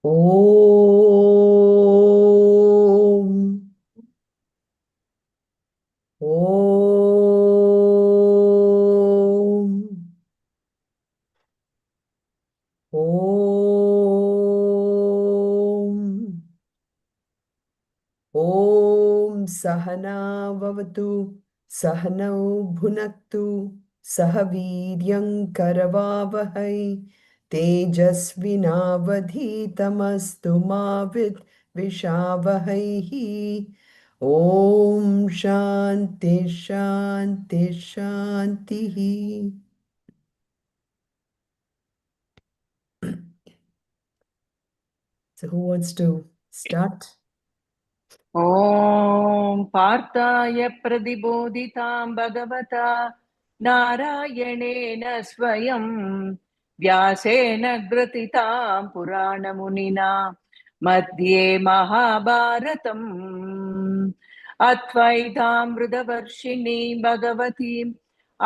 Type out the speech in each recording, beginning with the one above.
Om. Om. Om. Om Sahana Vavatu Sahanau Bhunaktu Sahaviryam Karavavahai Tejasvinavadhitamastu Mavit Vishavahai. Om Shanti Shanti Shanti. So who wants to start? ॐ पार्थाय प्रतिबोधितां भगवता नारायणेन स्वयं व्यासेन ग्रथितां पुराणमुनिना मध्ये महाभारतम् अद्वैतामृतवर्षिणीं भगवतीम्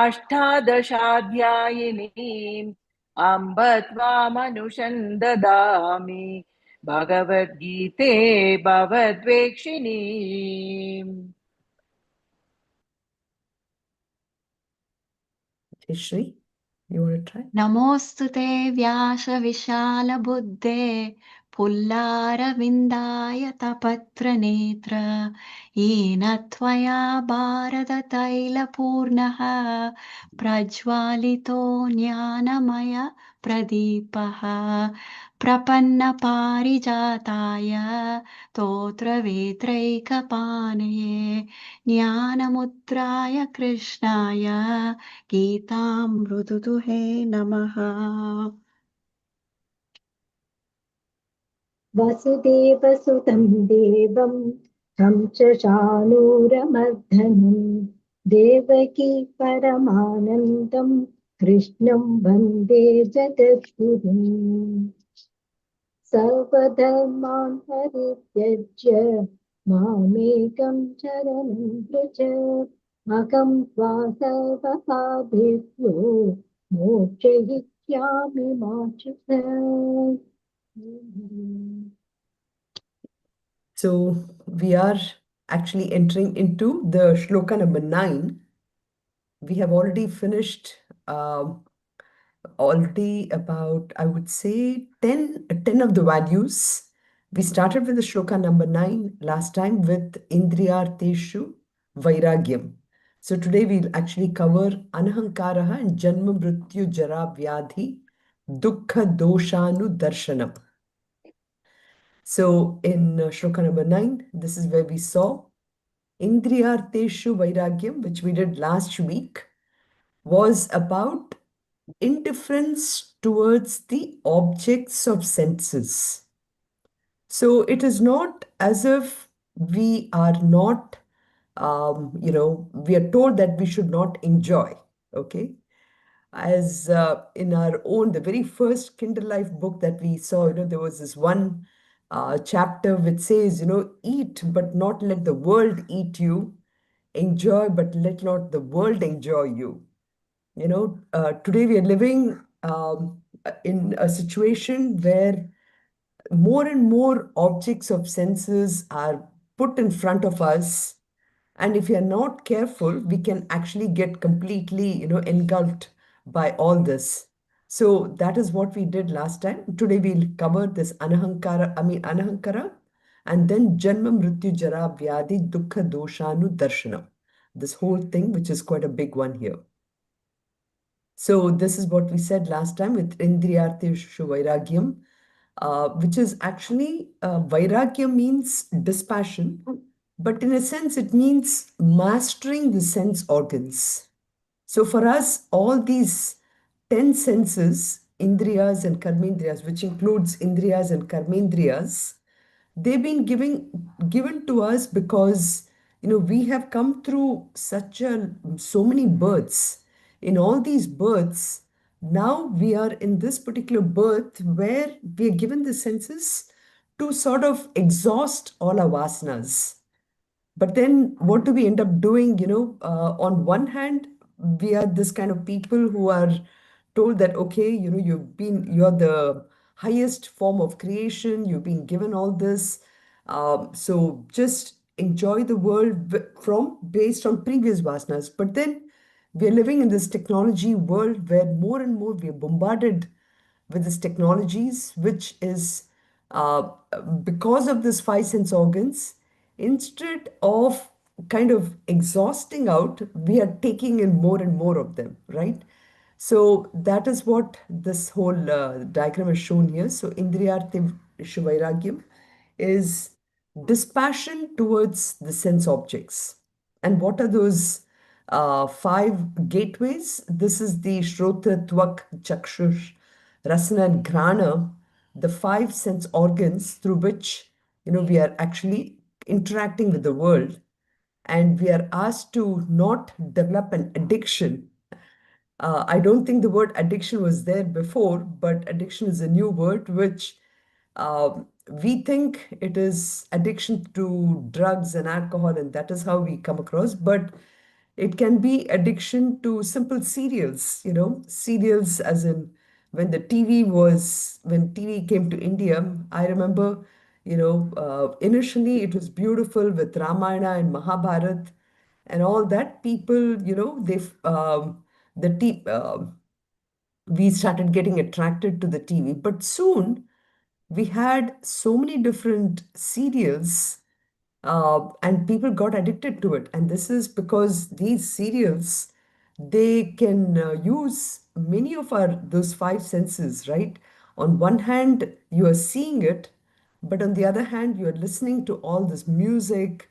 अष्टादशाध्यायिनीम् अम्ब त्वामनुषं ददामि भगवद्गीते भवद्वेक्षिणी Shri, you want to try? नमोऽस्तु ते व्यासविशालबुद्धे पुल्लारविन्दायतपत्रनेत्र येन त्वया भारततैलपूर्णः प्रज्वालितो ज्ञानमय प्रदीपः प्रपन्नपारिजाताय स्तोत्रवेत्रैकपाणये ज्ञानमुद्राय कृष्णाय गीतामृतुहे नमः। वसुदेवसुतं देवं तं च शानूरमर्दनं देवकी परमानन्दं कृष्णं वन्दे जगद्गुरुम् सर्वधर्मान् परित्यज्य मामेकं शरणं व्रज अहं त्वा सर्वपापेभ्यो मोक्षयिष्यामि मा शुचः। So we are actually entering into the shloka number 9. We have already finished already about, I would say, 10 of the values. We started with the shloka number 9 last time with Indriyarteshu Vairagyam. So today we'll actually cover Anahankaraha and Janma Mrityu Jara Vyadhi Dukkha Doshanu Darshanam. So in shloka number 9, this is where we saw Indriyarteshu Vairagyam, which we did last week, was about indifference towards the objects of senses. So it is not as if we are not, we are told that we should not enjoy, okay? As in our own, the very first Kindle Life book that we saw, there was this one chapter which says, eat, but not let the world eat you. Enjoy, but let not the world enjoy you. Today we are living in a situation where more and more objects of senses are put in front of us. And if we are not careful, we can actually get completely, engulfed by all this. So that is what we did last time. Today we'll cover this Anahankara, and then Janma Mrityu Jara Vyadhi Dukkha Doshanu Darshanam. This whole thing, which is quite a big one here. So this is what we said last time with Indriyarteshu Vairagyam, which is actually Vairagya means dispassion, but in a sense it means mastering the sense organs. So for us, all these 10 senses, Indriyas and Karmendriyas, which includes Indriyas and Karmendriyas, they've been given to us because we have come through so many births. In all these births, now we are in this particular birth where we are given the senses to sort of exhaust all our vasanas. But then what do we end up doing? On one hand, we are this kind of people who are told that, okay, you're the highest form of creation. You've been given all this. So just enjoy the world from based on previous vasanas. But then we're living in this technology world where more and more we're bombarded with these technologies, which is uh, because of this five sense organs, instead of kind of exhausting out, we are taking in more and more of them, right? So that is what this whole diagram is shown here. So Indriyarthi Vairagyam is dispassion towards the sense objects. And what are those five gateways? This is the Shrotra, Tvak, Chakshush, Rasana, and Grana, the five sense organs through which we are actually interacting with the world, and we are asked to not develop an addiction. I don't think the word addiction was there before, but addiction is a new word which we think it is addiction to drugs and alcohol, and that is how we come across. But it can be addiction to simple cereals, cereals as in when TV came to India, I remember, initially it was beautiful with Ramayana and Mahabharat and all that. People, the we started getting attracted to the TV. But soon we had so many different serials, and people got addicted to it. And this is because these serials, they can use many of our those five senses, right? On one hand, you are seeing it, but on the other hand, you are listening to all this music,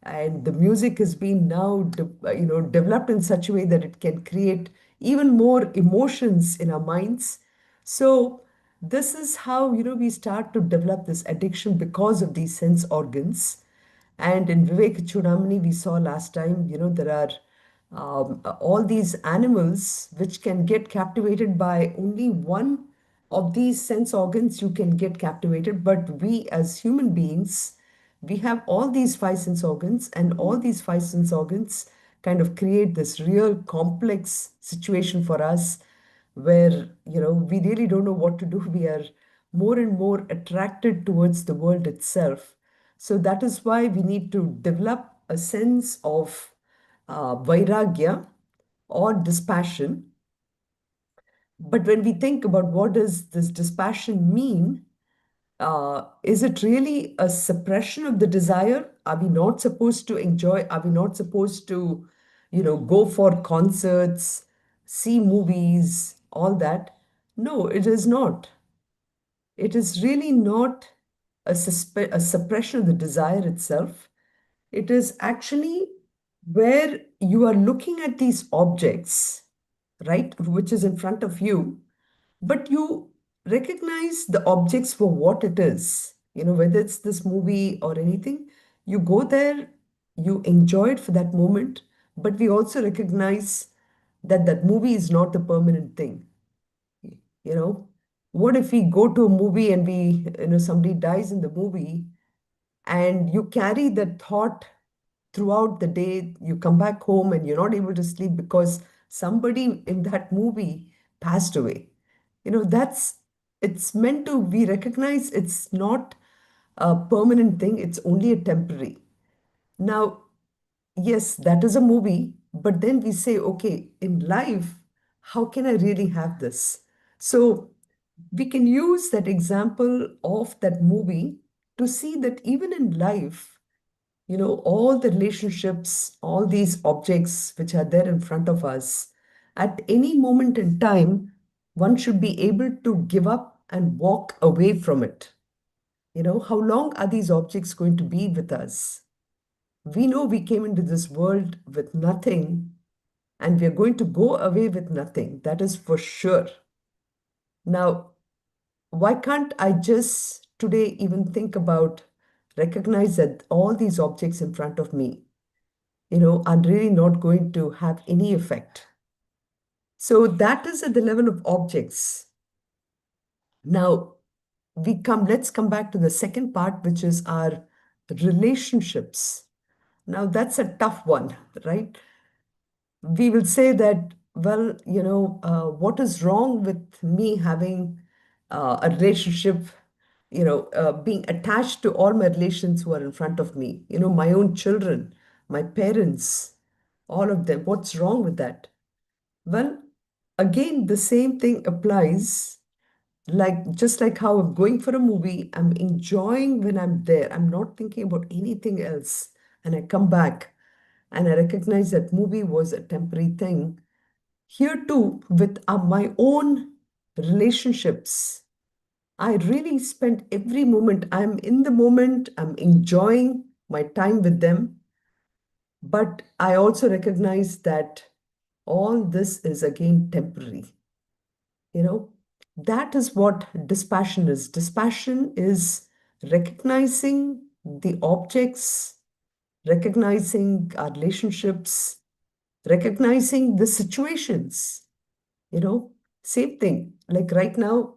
and the music has been now developed in such a way that it can create even more emotions in our minds. So this is how we start to develop this addiction because of these sense organs. And in Vivek Chudamani, we saw last time, there are all these animals which can get captivated by only one of these sense organs. You can get captivated, but we as human beings, we have all these five sense organs, and all these five sense organs kind of create this real complex situation for us where we really don't know what to do. We are more and more attracted towards the world itself. So that is why we need to develop a sense of vairagya or dispassion. But when we think about what does this dispassion mean, is it really a suppression of the desire? Are we not supposed to enjoy? Are we not supposed to, go for concerts, see movies, all that? No, it is not. It is really not a suppression of the desire itself. It is actually where you are looking at these objects, right, which is in front of you, but you recognize the objects for what it is. Whether it's this movie or anything, you go there, you enjoy it for that moment, but we also recognize that that movie is not a permanent thing. you know what if we go to a movie and somebody dies in the movie, and you carry that thought throughout the day? You come back home and you're not able to sleep because somebody in that movie passed away. That's it's meant to, we recognize it's not a permanent thing, it's only a temporary. Now, yes, that is a movie, but then we say, okay, in life, how can I really have this? So we can use that example of that movie to see that even in life, all the relationships, all these objects which are there in front of us, at any moment in time, one should be able to give up and walk away from it. How long are these objects going to be with us? We know we came into this world with nothing, and we are going to go away with nothing. That is for sure. Now, why can't I just today even think about, recognize that all these objects in front of me, are really not going to have any effect? So that is at the level of objects. Now, let's come back to the second part, which is our relationships. Now, that's a tough one, right? We will say that, well, what is wrong with me having a relationship, being attached to all my relations who are in front of me, my own children, my parents, all of them. What's wrong with that? Well, again, the same thing applies. Like, just like how I'm going for a movie, I'm enjoying when I'm there. I'm not thinking about anything else. And I come back and I recognize that movie was a temporary thing. Here too, with my own relationships, I really spend every moment. I'm in the moment, I'm enjoying my time with them. But I also recognize that all this is again temporary. You know, that is what dispassion is. Dispassion is recognizing the objects, recognizing our relationships, recognizing the situations. You know, same thing. Like right now,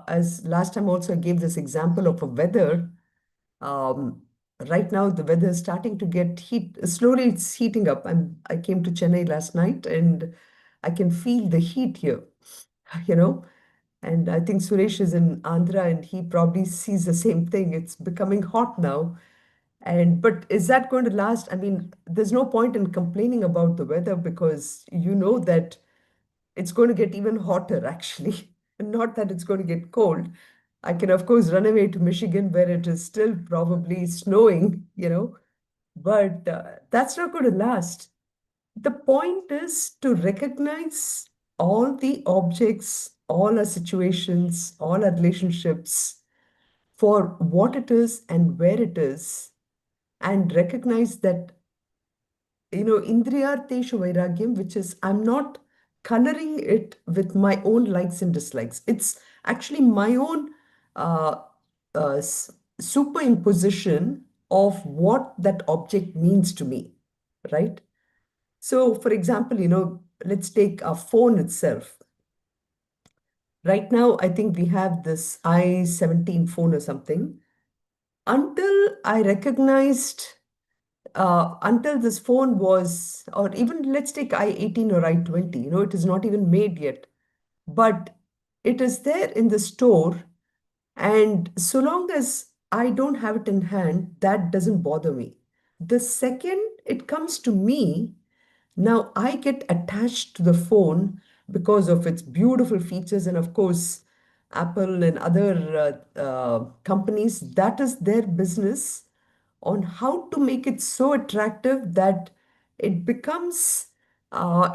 as last time also I gave this example of a weather. Um, right now the weather is starting to get heat. Slowly it's heating up. I came to Chennai last night and I can feel the heat here, you know. And I think Suresh is in Andhra and he probably sees the same thing. It's becoming hot now. And but is that going to last? I mean, there's no point in complaining about the weather because you know that it's going to get even hotter, actually. Not that it's going to get cold. I can, of course, run away to Michigan where it is still probably snowing, but that's not going to last. The point is to recognize all the objects, all our situations, all our relationships for what it is and where it is, and recognize that indriyarteshu vairagyam, which is I'm not coloring it with my own likes and dislikes. It's actually my own uh, superimposition of what that object means to me, right? So, for example, let's take a phone itself. Right now, I think we have this i17 phone or something. Until I recognized until this phone was, or even let's take I-18 or I-20, it is not even made yet, but it is there in the store. And so long as I don't have it in hand, that doesn't bother me. The second it comes to me, now I get attached to the phone because of its beautiful features. And of course, Apple and other companies, that is their business on how to make it so attractive that it becomes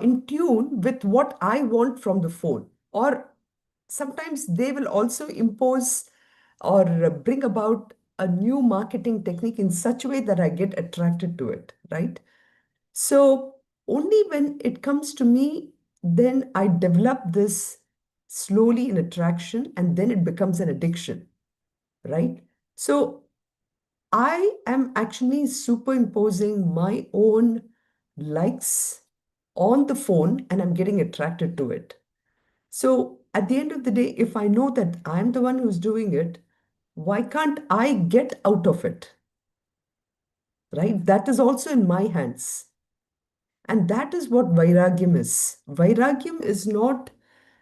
in tune with what I want from the phone. Or sometimes they will also impose or bring about a new marketing technique in such a way that I get attracted to it, right? So only when it comes to me, then I develop this slowly in attraction and then it becomes an addiction, right? So I am actually superimposing my own likes on the phone and I'm getting attracted to it. So at the end of the day, if I know that I'm the one who's doing it, why can't I get out of it? Right? That is also in my hands. And that is what Vairagyam is. Vairagyam is not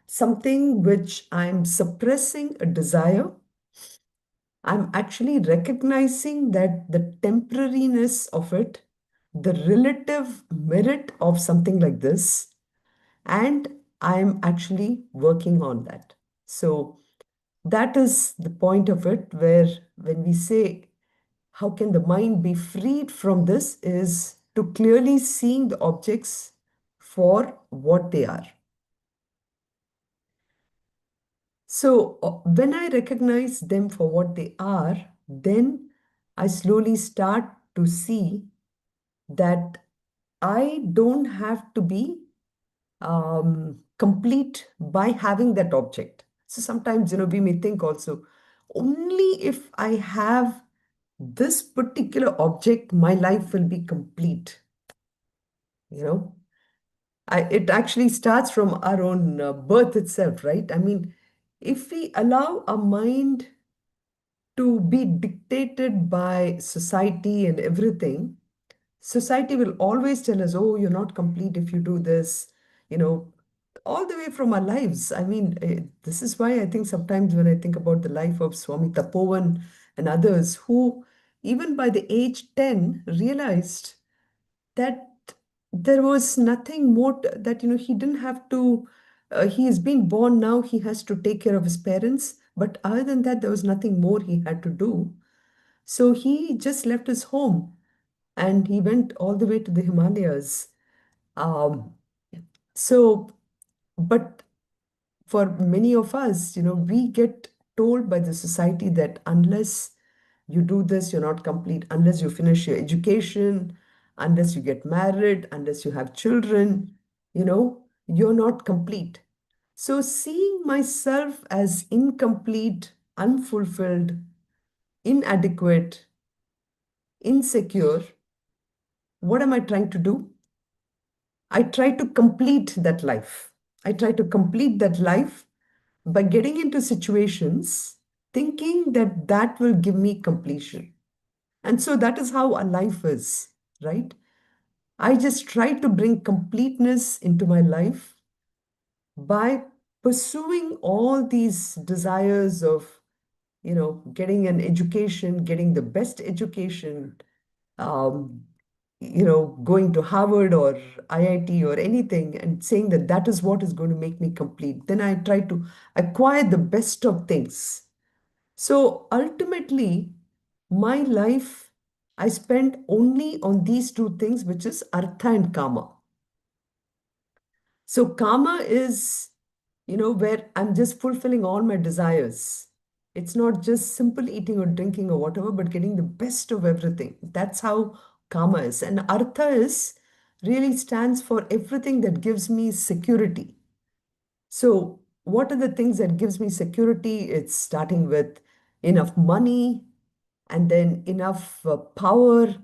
something which I'm suppressing a desire. I'm actually recognizing that the temporariness of it, the relative merit of something like this, and I'm actually working on that. So that is the point of it, where when we say, how can the mind be freed from this, is to clearly seeing the objects for what they are. So when I recognize them for what they are, then I slowly start to see that I don't have to be complete by having that object. So sometimes, we may think also, only if I have this particular object, my life will be complete. You know, it actually starts from our own birth itself, right? I mean, if we allow our mind to be dictated by society and everything, society will always tell us, oh, you're not complete if you do this, you know, all the way from our lives. I mean, this is why I think sometimes when I think about the life of Swami Tapovan and others who, even by the age 10, realized that there was nothing more that, he didn't have to, he has been born now, he has to take care of his parents. But other than that, there was nothing more he had to do. So he just left his home and he went all the way to the Himalayas. Um, so, but for many of us, we get told by the society that unless you do this, you're not complete. Unless you finish your education, unless you get married, unless you have children, you're not complete. So seeing myself as incomplete, unfulfilled, inadequate, insecure, what am I trying to do? I try to complete that life. I try to complete that life by getting into situations thinking that that will give me completion. And so that is how a life is, right? I just try to bring completeness into my life by pursuing all these desires of, getting an education, getting the best education, um, going to Harvard or IIT or anything and saying that that is what is going to make me complete. Then I try to acquire the best of things. So ultimately, my life, I spent only on these two things, which is artha and kama. So kama is, where I'm just fulfilling all my desires. It's not just simple eating or drinking or whatever, but getting the best of everything. That's how kama is. And artha is really stands for everything that gives me security. So what are the things that gives me security? It's starting with enough money and then enough power,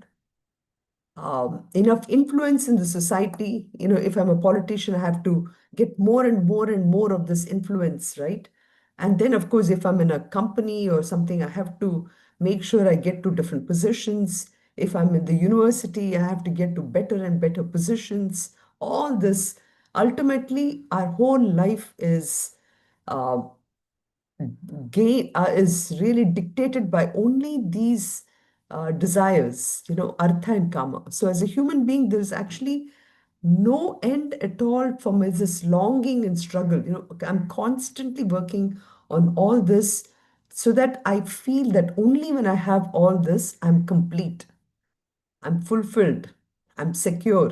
enough influence in the society. If I'm a politician, I have to get more and more and more of this influence, right? And then, of course, if I'm in a company or something, I have to make sure I get to different positions. If I'm in the university, I have to get to better and better positions. All this, ultimately, our whole life uh, is really dictated by only these desires, artha and kama. So as a human being, there's actually no end at all for me, this longing and struggle. I'm constantly working on all this so that I feel that only when I have all this, I'm complete, I'm fulfilled, I'm secure.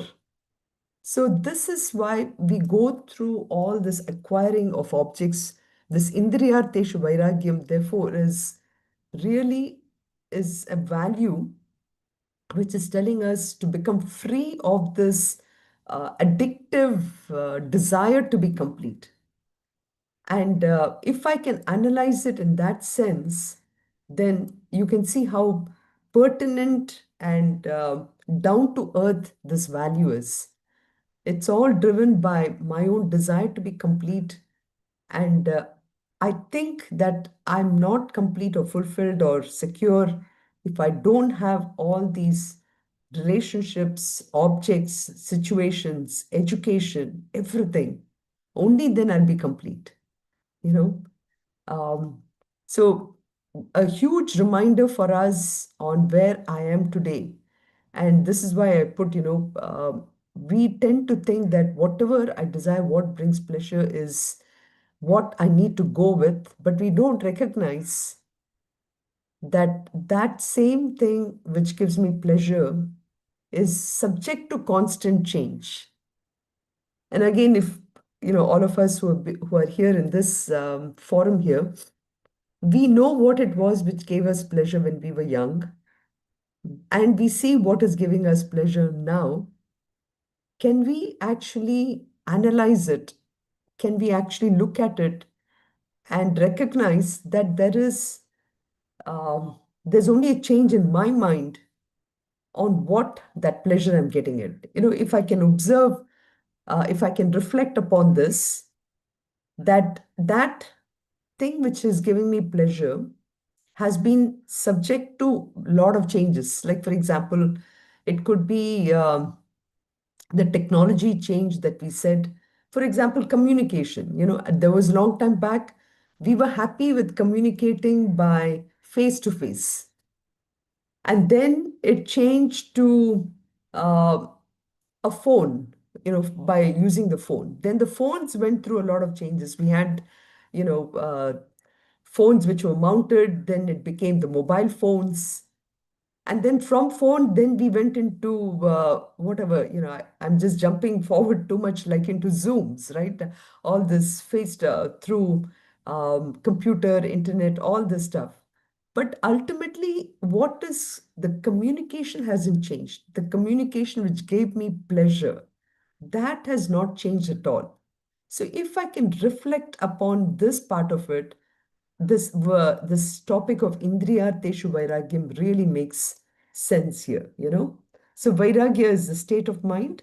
So this is why we go through all this acquiring of objects. This indriyarteshu vairagyam, therefore, really is a value which is telling us to become free of this addictive desire to be complete. And if I can analyze it in that sense, then you can see how pertinent and down to earth this value is. It's all driven by my own desire to be complete. And I think that I'm not complete or fulfilled or secure if I don't have all these relationships, objects, situations, education, everything. Only then I'll be complete, you know. Um, so, a huge reminder for us on where I am today. And this is why I put, we tend to think that whatever I desire, what brings pleasure is what I need to go with, but we don't recognize that that same thing which gives me pleasure is subject to constant change. And again, if all of us who are here in this forum here, we know what it was which gave us pleasure when we were young, and we see what is giving us pleasure now. Can we actually analyze it? Can we actually look at it and recognize that there's only a change in my mind on what that pleasure I'm getting it? If I can observe, if I can reflect upon this, that thing which is giving me pleasure has been subject to a lot of changes. Like, for example, it could be the technology change that we said. For example, communication. There was a long time back, we were happy with communicating by face to face. And then it changed to uh, a phone, by using the phone. Then the phones went through a lot of changes. We had, you know, phones which were mounted, then it became the mobile phones. And then from phone, then we went into whatever, I'm just jumping forward too much, like into Zooms, right? All this faced through computer, internet, all this stuff. But ultimately, what is the communication hasn't changed. The communication which gave me pleasure, that has not changed at all. So if I can reflect upon this part of it, this topic of Indriyarteshu Vairagyam really makes sense here. So Vairagya is the state of mind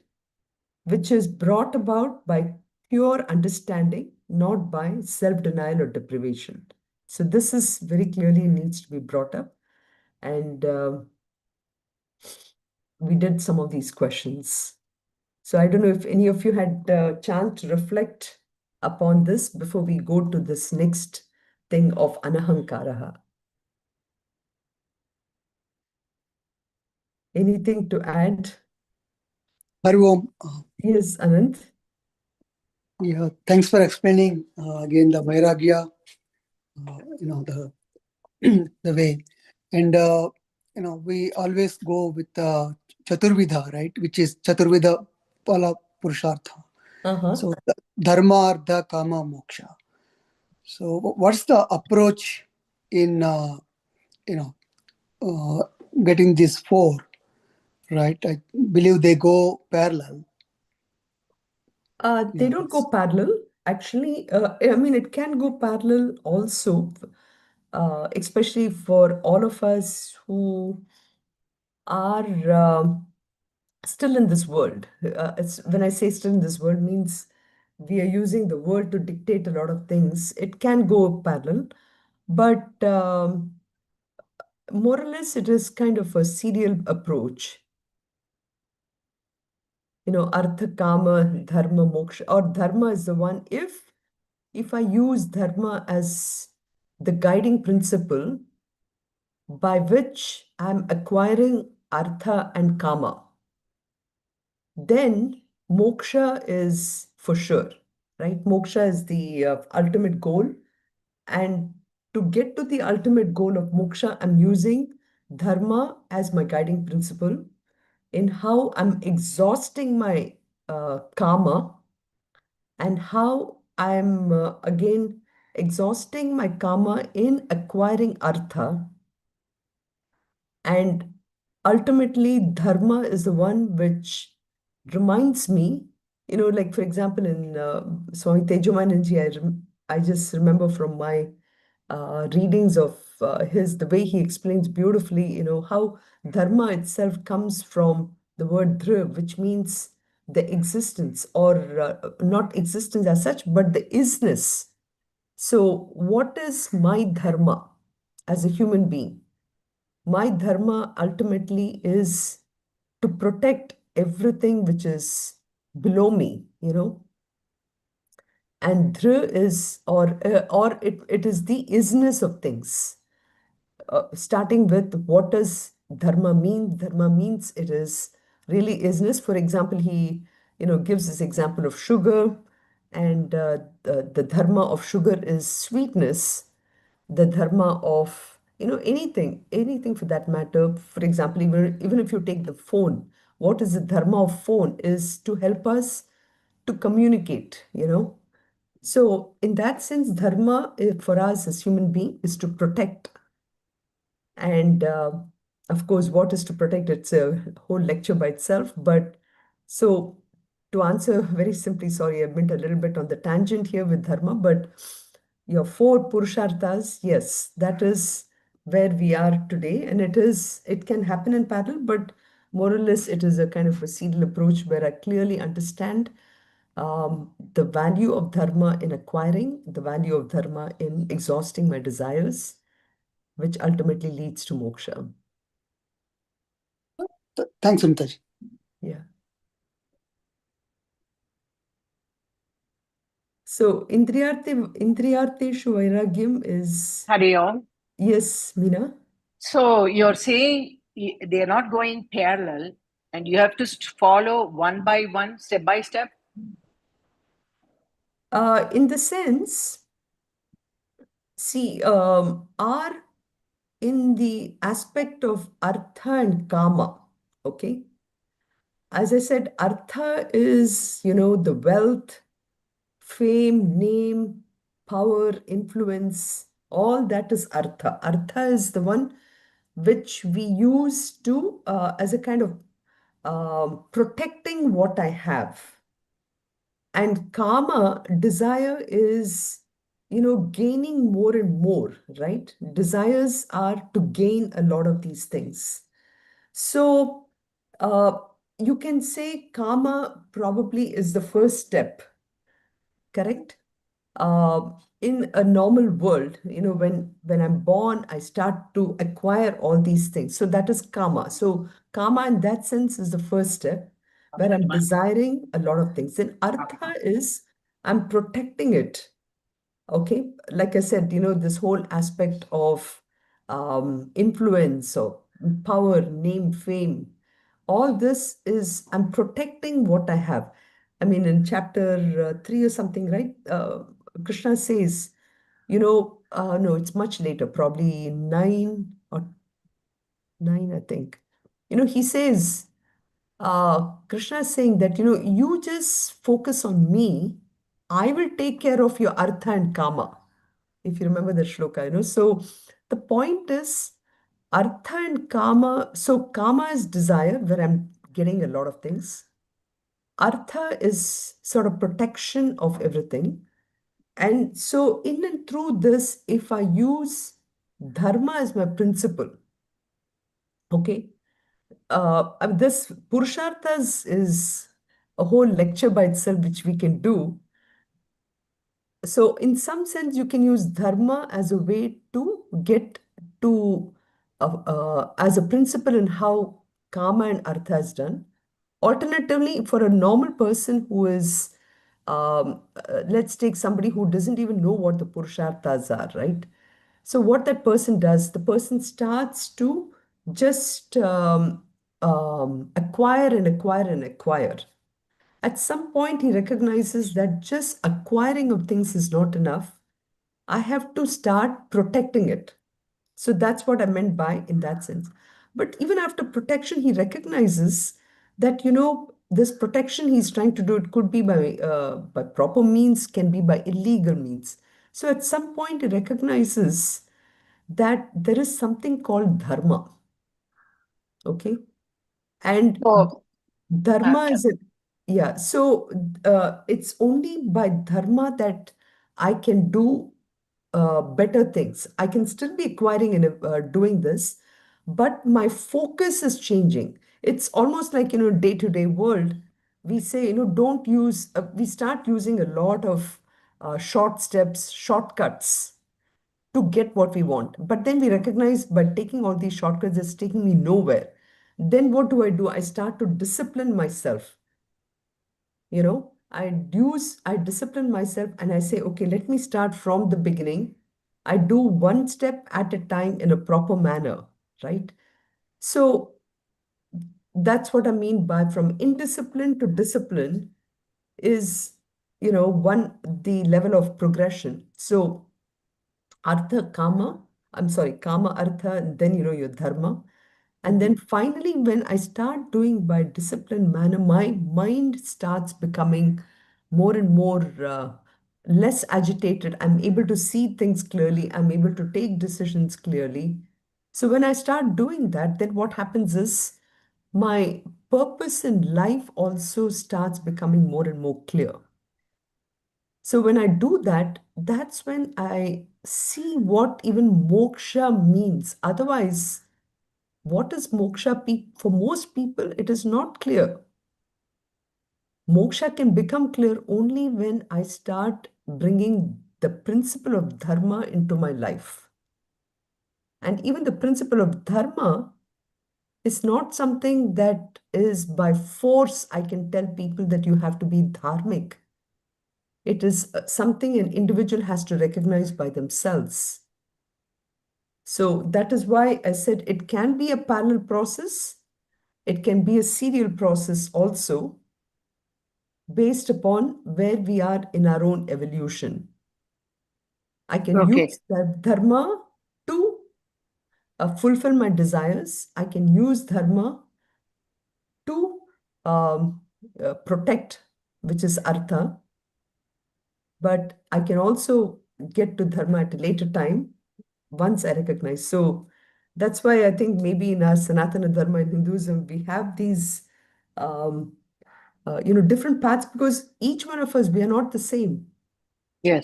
which is brought about by pure understanding, not by self-denial or deprivation. So this is very clearly needs to be brought up. And we did some of these questions. So I don't know if any of you had a chance to reflect upon this before we go to this next thing of anahankaraha. Anything to add? Hari Om. Yes, Anand. Yeah, thanks for explaining again the Vairagya, the the way. And we always go with Chaturvidha, right? Which is Chaturvidha Pala Purushartha. Uh-huh. So Dharma, Artha, Kama, Moksha. So what's the approach in getting these four, right? I believe they go parallel. They don't go parallel. Actually, I mean, it can go parallel also, especially for all of us who are still in this world. When I say still in this world, means we are using the world to dictate a lot of things. It can go parallel, but more or less, it is kind of a serial approach. Artha, Kama, Dharma, Moksha, or Dharma is the one. If I use Dharma as the guiding principle by which I'm acquiring Artha and Kama, then Moksha is for sure, right? Moksha is the ultimate goal. And to get to the ultimate goal of Moksha, I'm using Dharma as my guiding principle in how I'm exhausting my karma and how I'm again exhausting my karma in acquiring artha. And ultimately, dharma is the one which reminds me, like for example, in Swami Tejomananji, I just remember from my readings of the way he explains beautifully, how dharma itself comes from the word dhruv, which means the existence, or not existence as such, but the isness. So, what is my dharma as a human being? My dharma ultimately is to protect everything which is below me. And dhru is, or it is the isness of things. Starting with what does dharma mean? Dharma means it is really isness. For example, he gives this example of sugar, and the dharma of sugar is sweetness. The dharma of anything for that matter. For example, even if you take the phone, what is the dharma of phone is to help us to communicate. So in that sense, dharma for us as human being is to protect. And of course, what is to protect? It's a whole lecture by itself. But so to answer very simply, sorry, I went a little bit on the tangent here with dharma, but your four purusharthas, yes, that is where we are today. And it can happen in parallel, but more or less it is a kind of a serial approach where I clearly understand the value of dharma in acquiring, the value of dharma in exhausting my desires, which ultimately leads to moksha. Thanks, Sunitha. Yeah. So Indriyarteshu Vairagyam is, Hari Om. yes, Meena. So you're saying they're not going parallel and you have to follow one by one, step by step? In the sense, see, are in the aspect of artha and kama, okay? As I said, artha is, the wealth, fame, name, power, influence, all that is artha. Artha is the one which we use to, as a kind of protecting what I have. And kama, desire is, gaining more and more, right? Desires are to gain a lot of these things. So uh, you can say karma probably is the first step, correct? In a normal world, when I'm born, I start to acquire all these things. So that is karma. So karma in that sense is the first step where I'm desiring a lot of things. Then artha is I'm protecting it. Okay, like I said, this whole aspect of influence or power, name, fame, all this is I'm protecting what I have. I mean, in chapter 3 or something, right? Krishna says, no, it's much later, probably 9 or 9, I think. He says, Krishna is saying that, you just focus on me, I will take care of your artha and kama, if you remember the shloka, So the point is, artha and kama. So kama is desire, where I'm getting a lot of things. Artha is sort of protection of everything. And so, in and through this, if I use dharma as my principle, okay, this Purusharthas is a whole lecture by itself, which we can do. So, in some sense, you can use dharma as a way to get to, as a principle in how karma and artha is done. Alternatively, for a normal person who is, let's take somebody who doesn't even know what the Purusharthas are, right? So, what that person does, the person starts to just acquire and acquire and acquire. At some point, he recognizes that just acquiring of things is not enough. I have to start protecting it. So that's what I meant by in that sense. But even after protection, he recognizes that, this protection he's trying to do, it could be by proper means, can be by illegal means. So at some point, he recognizes that there is something called dharma. Okay. And So, dharma can, is a, yeah. So it's only by dharma that I can do better things. I can still be acquiring and doing this, but my focus is changing. It's almost like, day-to-day world, we say, don't use, we start using a lot of short steps, shortcuts to get what we want. But then we recognize by taking all these shortcuts, it's taking me nowhere. Then what do? I start to discipline myself. I discipline myself and I say, okay, let me start from the beginning. I do one step at a time in a proper manner, right? So that's what I mean by from indiscipline to discipline is, the level of progression. So artha, kama, I'm sorry, kama, artha, and then, your dharma. And then finally, when I start doing by disciplined manner, my mind starts becoming more and more less agitated. I'm able to see things clearly. I'm able to take decisions clearly. So when I start doing that, then what happens is my purpose in life also starts becoming more and more clear. So when I do that, that's when I see what even moksha means. Otherwise, what is moksha? For most people, it is not clear. Moksha can become clear only when I start bringing the principle of dharma into my life. And even the principle of dharma is not something that is by force I can tell people that you have to be dharmic. It is something an individual has to recognize by themselves. So that is why I said it can be a parallel process. It can be a serial process also, based upon where we are in our own evolution. I can Okay. use the dharma to fulfill my desires. I can use dharma to protect, which is artha. But I can also get to dharma at a later time once I recognize. So that's why I think maybe in our Sanatana Dharma in Hinduism, we have these, different paths because each one of us, we are not the same. Yes.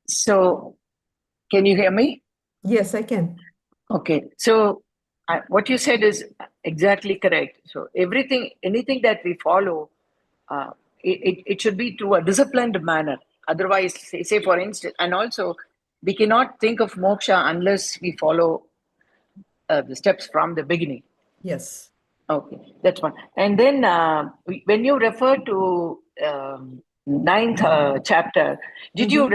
So, can you hear me? Yes, I can. Okay. So, what you said is exactly correct. So, anything that we follow, it should be to a disciplined manner. Otherwise, say for instance, and also we cannot think of moksha unless we follow the steps from the beginning. Yes. Okay, that's one. And then when you refer to ninth chapter, did you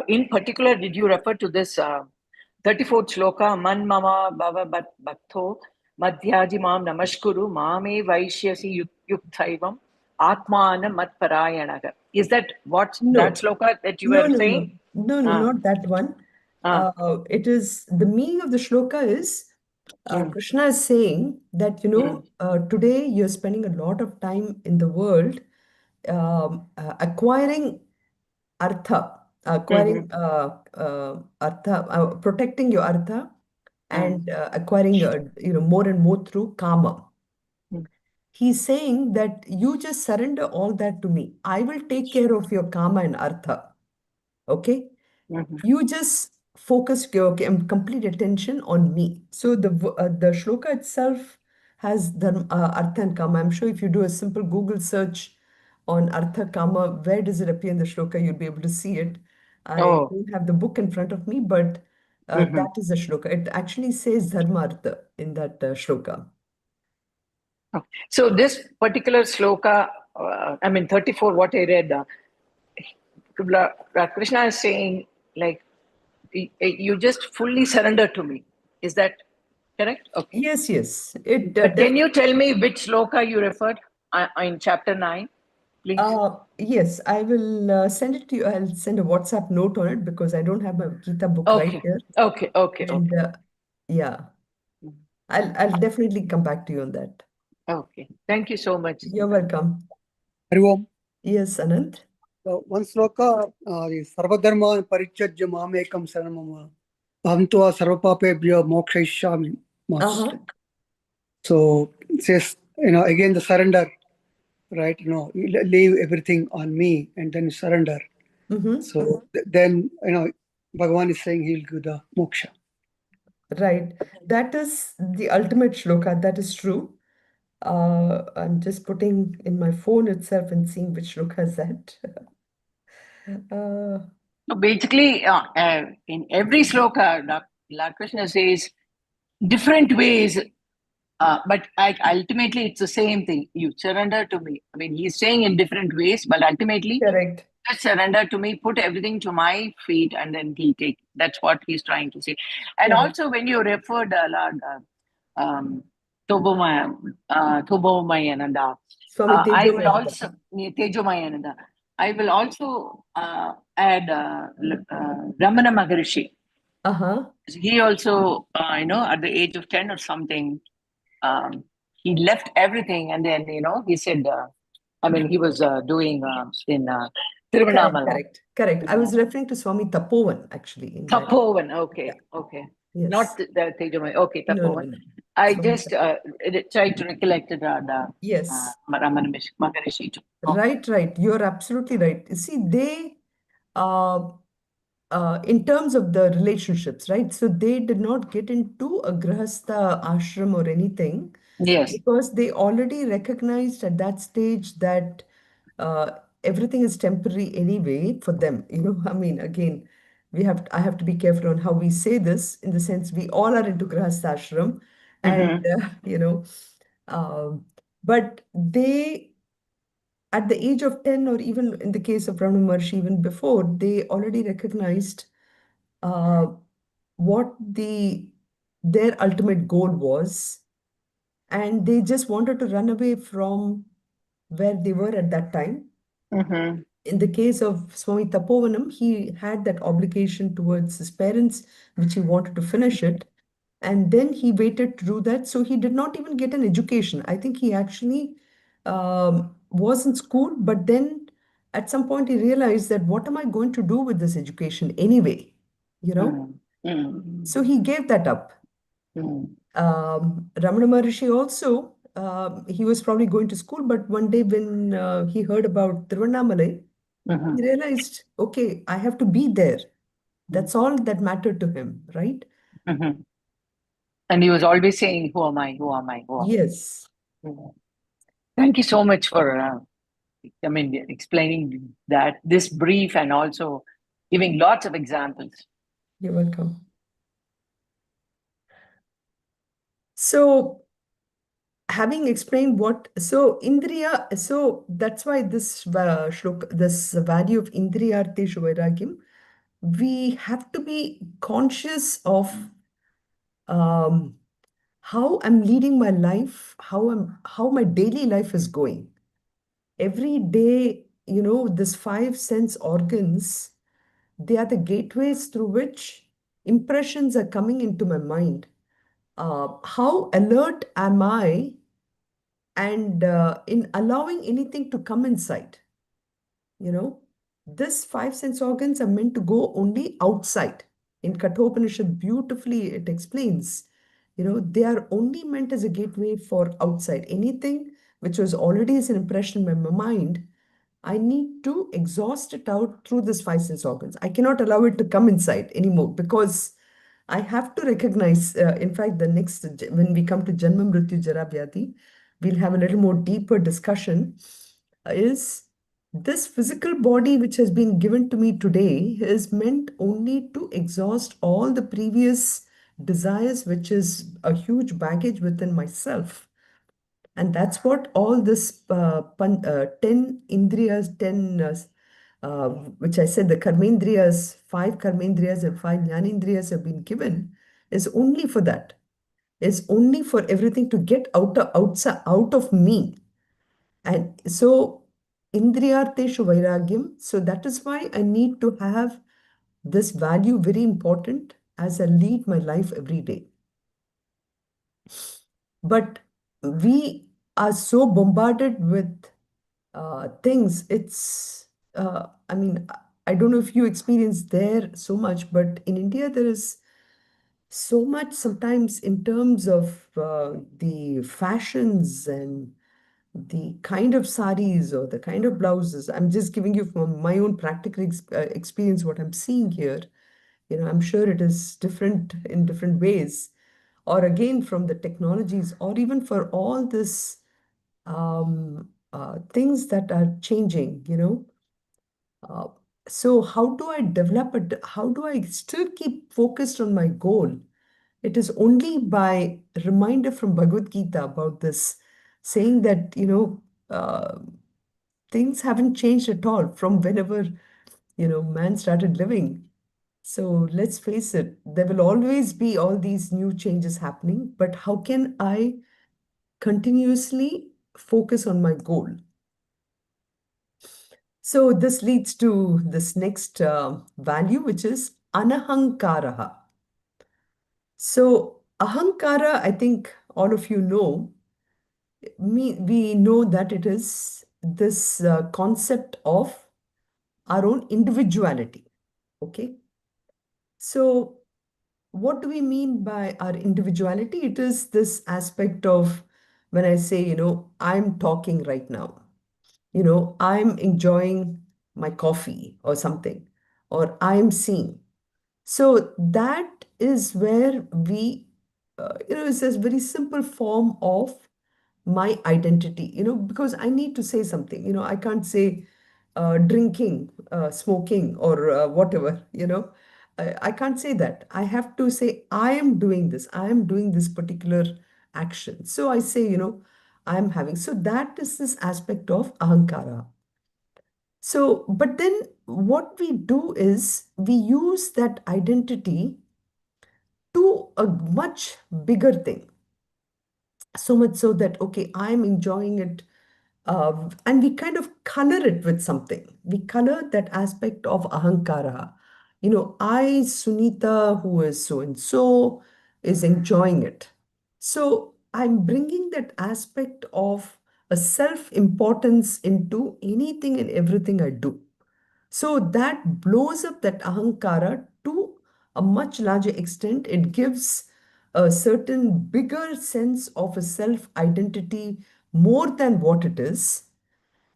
in particular did you refer to this 34th shloka man mama bhava bhaktho madhyaji mam namashkuru mame vaishyasi yukthaivam atmana matparayanaga? Is that what that No, shloka that you no, were no, no, saying? no, no, Ah, not that one. ah, It is the meaning of the shloka is mm, Krishna is saying that, mm, today you're spending a lot of time in the world acquiring artha, mhm, protecting your artha mm, and acquiring, more and more through karma. mm, He's saying that you just surrender all that to me. I will take care of your karma and artha. Okay? mhm. You just focus your complete attention on me. So the shloka itself has the artha and kama. I'm sure if you do a simple Google search on artha kama, where does it appear in the shloka? You'll be able to see it. I Oh. don't have the book in front of me, but Mhm. that is the shloka. It actually says dharma artha in that shloka. Okay. So this particular sloka, 34, what I read, Krishna is saying, like, you just fully surrender to me. Is that correct? Okay. Yes, yes. It But can you tell me which sloka you referred in chapter 9, please? yes, I will send it to you. I'll send a WhatsApp note on it because I don't have my Gita book right Okay. here. Okay. Okay. And Okay. yeah, I'll definitely come back to you on that. Okay. Thank you so much. You're welcome. Hari Om. Yes, Anant. So one sloka, Sarvadharma Parityajya Mamekam Saranam Aham Tva Sarvapapebhyo Mokshayishyami. Uh-huh. So it says, again the surrender, right? You leave everything on me and then you surrender. Mm-hmm. So then, Bhagavan is saying he'll give the moksha. Right. That is the ultimate shloka. That is true. I'm just putting in my phone itself and seeing which shloka is that. Uh, So basically, in every sloka, Lord Krishna says different ways. But ultimately, it's the same thing. You surrender to me. I mean, he's saying in different ways, but ultimately, correct. just surrender to me, put everything to my feet, and then he'll take. That's what he's trying to say. And Correct. also, when you referred, Lord um, Tobomayananda, Swami I will Tejomayananda. also, Tejomayananda, I will also add Ramana Maharishi. Uh-huh. He also, at the age of 10 or something, he left everything and then, he said, he was doing in Correct, Tiruvannamalai. correct, correct. I was referring to Swami Tapovan actually in that. Tapovan, Yeah. okay. Not Yes. the Tejamai, okay, No, no, Tapovan. no. I Swami just tried to recollect the Yes. Ramana Maharishi too. Okay. Right, right. You're absolutely right. You see, they, uh, in terms of the relationships, right? So they did not get into a grahastha ashram or anything Yes. because they already recognized at that stage that uh, everything is temporary anyway for them. I mean, again, I have to be careful on how we say this in the sense we all are into grahastha ashram and, Mm-hmm. um, but they at the age of 10, or even in the case of Ramana Maharshi, even before, they already recognized uh, what their ultimate goal was, and they just wanted to run away from where they were at that time. Mm-hmm. In the case of Swami Tapovanam, he had that obligation towards his parents, which he wanted to finish it. And then he waited to do that. So he did not even get an education. I think he actually was in school, but then at some point he realized that what am I going to do with this education anyway? You know? Mm-hmm. So he gave that up. Mm-hmm. Ramana Maharishi also, he was probably going to school, but one day when he heard about Tiruvannamalai, he realized, okay, I have to be there. That's all that mattered to him, right? Mm-hmm. And he was always saying, "Who am I? Who am I? Who am Yes, I?" Mhm. Thank you so much for, I mean, explaining that this brief and also giving lots of examples. you're welcome. So, having explained what, so Indriya, so that's why this shlok, this value of Indriyarteshu Vairagyam, we have to be conscious of um, how I'm leading my life, how my daily life is going. Every day, this five sense organs, they are the gateways through which impressions are coming into my mind. How alert am I and in allowing anything to come inside? You know, this five sense organs are meant to go only outside. In Kathopanishad, beautifully it explains, they are only meant as a gateway for outside. Anything which was already as an impression in my mind, I need to exhaust it out through this five sense organs. I cannot allow it to come inside anymore because I have to recognize, in fact, when we come to Janma Mrityu Jara Vyadhi, we'll have a little more deeper discussion. Is this physical body which has been given to me today is meant only to exhaust all the previous desires, which is a huge baggage within myself. And that's what all this 10 indriyas, 10, which I said the karmendriyas, five karmendriyas and five jnanendriyas have been given, is only for that. Is only for everything to get outside, out of me. And so, indriyarteshu vairagyam, so that is why I need to have this value very important as I lead my life every day. But we are so bombarded with things. I mean, I don't know if you experience there so much, but in India, there is so much sometimes in terms of the fashions and the kind of saris or the kind of blouses. I'm just giving you from my own practical experience what I'm seeing here. I'm sure it is different in different ways, or again from the technologies, or even for all this things that are changing. Uh, so how do I develop it? How do I still keep focused on my goal? It is only by reminder from Bhagavad Gita about this, saying that, things haven't changed at all from whenever, man started living. So let's face it, there will always be all these new changes happening, but how can I continuously focus on my goal? So this leads to this next value, which is anahankaraha. So ahankara, I think all of you know, we know that it is this concept of our own individuality. Okay. So what do we mean by our individuality? It is this aspect of when I say, I'm talking right now, I'm enjoying my coffee or something, or I'm seeing. So that is where it's a very simple form of my identity, because I need to say something, I can't say drinking, smoking, or whatever, I can't say that. I have to say, I am doing this particular action. So I say, I'm having. So that is this aspect of ahankara. So, but then what we do is we use that identity to a much bigger thing. So much so that, okay, I'm enjoying it. And we kind of color it with something. We color that aspect of ahankara. I, Sunitha, who is so and so, is enjoying it. So I'm bringing that aspect of a self-importance into anything and everything I do. So that blows up that ahankara to a much larger extent. It gives a certain bigger sense of a self identity more than what it is.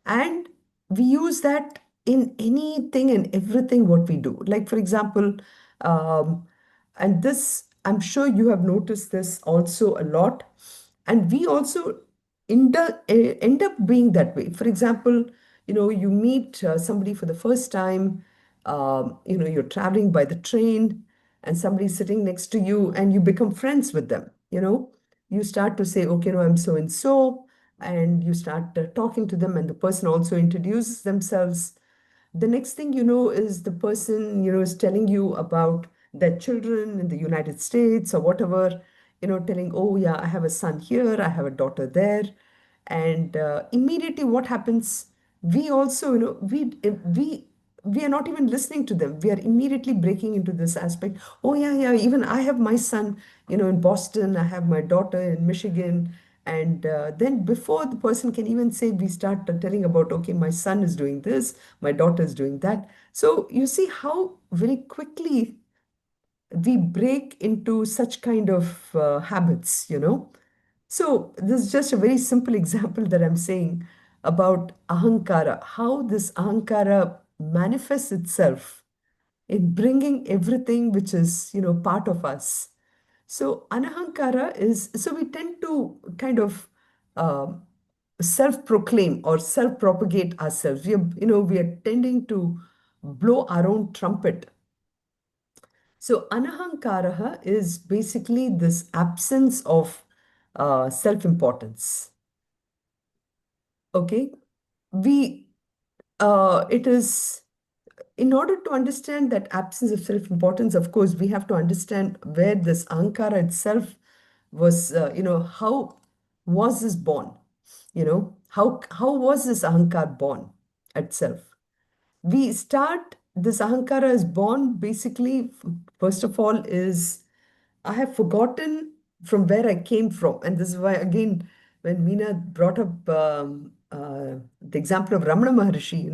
And we use that in anything and everything what we do. Like, for example, um, and this, I'm sure you have noticed this also a lot. And we also end up being that way. For example, you meet somebody for the first time, you're traveling by the train and somebody's sitting next to you and you become friends with them. You start to say, okay, no, I'm so and so, and you start talking to them, and the person also introduces themselves. The next thing you know is the person, is telling you about their children in the United States or whatever, telling, oh, yeah, I have a son here, I have a daughter there. And immediately what happens? We also, we are not even listening to them. We are immediately breaking into this aspect. Oh, yeah, yeah, even I have my son, in Boston, I have my daughter in Michigan. And then before the person can even say, we start telling about, okay, my son is doing this, my daughter is doing that. So you see how very quickly we break into such kind of habits. So this is just a very simple example that I'm saying about ahankara, how this ahankara manifests itself in bringing everything which is, part of us. So anahankara is, so we tend to kind of um self-proclaim or self-propagate ourselves. We are tending to blow our own trumpet. So anahankaraha is basically this absence of self-importance. Okay, it is, in order to understand that absence of self-importance, of course, we have to understand where this ahankara itself was, how was this born? How was this ahankar born itself? We start, this ahankara is born basically, first of all, is I have forgotten from where I came from. And this is why, again, when Meena brought up the example of Ramana Maharshi,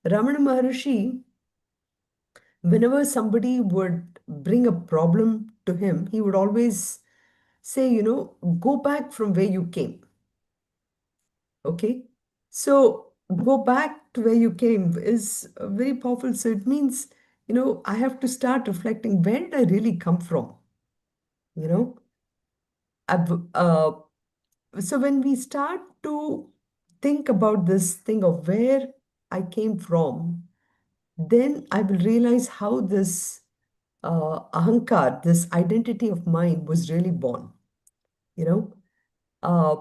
Ramana Maharshi, whenever somebody would bring a problem to him, he would always say, go back from where you came. Okay. So go back to where you came is very powerful. So it means, I have to start reflecting, where did I really come from? You know, I've, so when we start to think about this thing of where I came from, then I will realize how this ahankar, this identity of mine, was really born. You know, uh,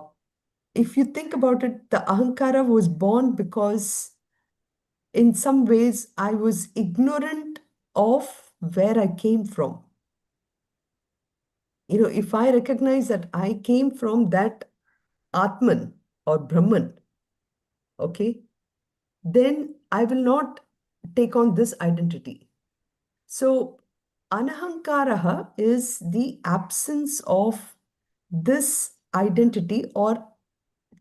if you think about it, the ahankara was born because in some ways I was ignorant of where I came from. If I recognize that I came from that Atman or Brahman, okay, then I will not take on this identity. So, anahankaraha is the absence of this identity, or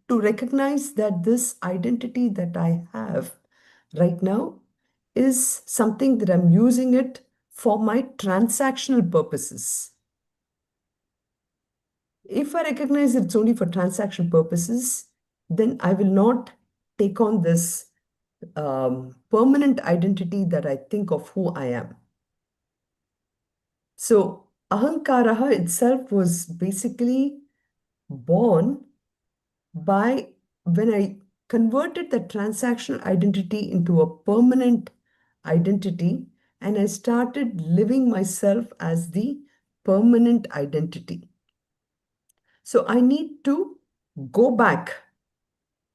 to recognize that this identity that I have right now is something that I'm using it for my transactional purposes. If I recognize it's only for transaction purposes, then I will not take on this permanent identity that I think of who I am. So, ahankaraha itself was basically born by when I converted the transactional identity into a permanent identity, and I started living myself as the permanent identity. So I need to go back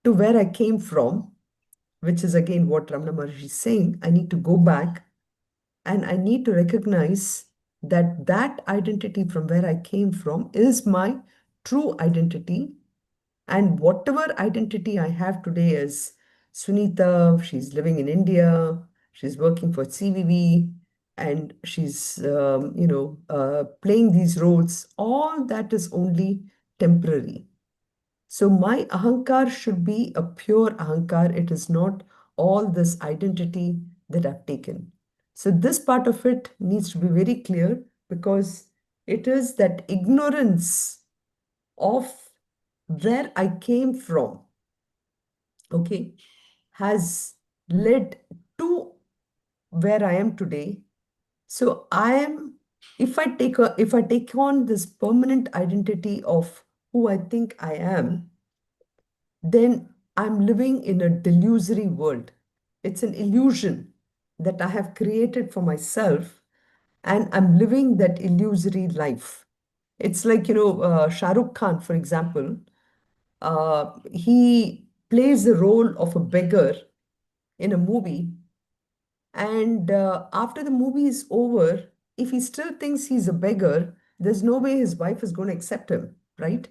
to where I came from, which is again what Ramana Maharshi is saying. I need to go back and I need to recognize that that identity from where I came from is my true identity. And whatever identity I have today as Sunitha, she's living in India, she's working for CVV, and she's, playing these roles, all that is only temporary. So my ahankar should be a pure ahankar. It is not all this identity that I've taken. So this part of it needs to be very clear because it is that ignorance of where I came from, okay, has led to where I am today. So if I take on this permanent identity of who I think I am, then I'm living in a delusory world. It's an illusion that I have created for myself, and I'm living that illusory life. It's like, Shah Rukh Khan, for example, he plays the role of a beggar in a movie, and after the movie is over, if he still thinks he's a beggar, there's no way his wife is going to accept him, right?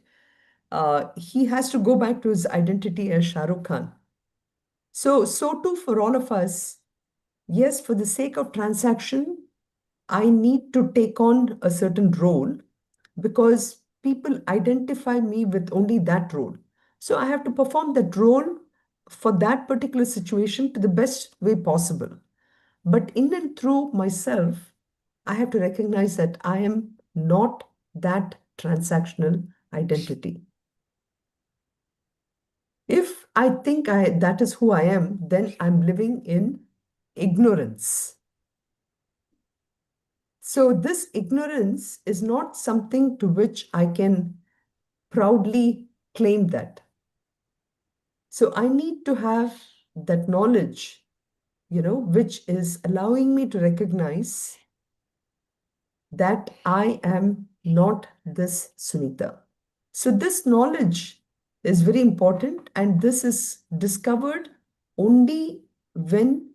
He has to go back to his identity as Shah Rukh Khan. So too for all of us, yes, for the sake of transaction, I need to take on a certain role because people identify me with only that role. So I have to perform that role for that particular situation to the best way possible. But in and through myself, I have to recognize that I am not that transactional identity. If I think that is who I am, then I'm living in ignorance. So this ignorance is not something to which I can proudly claim that. So I need to have that knowledge, which is allowing me to recognize that I am not this Sunitha. So this knowledge is very important, and this is discovered only when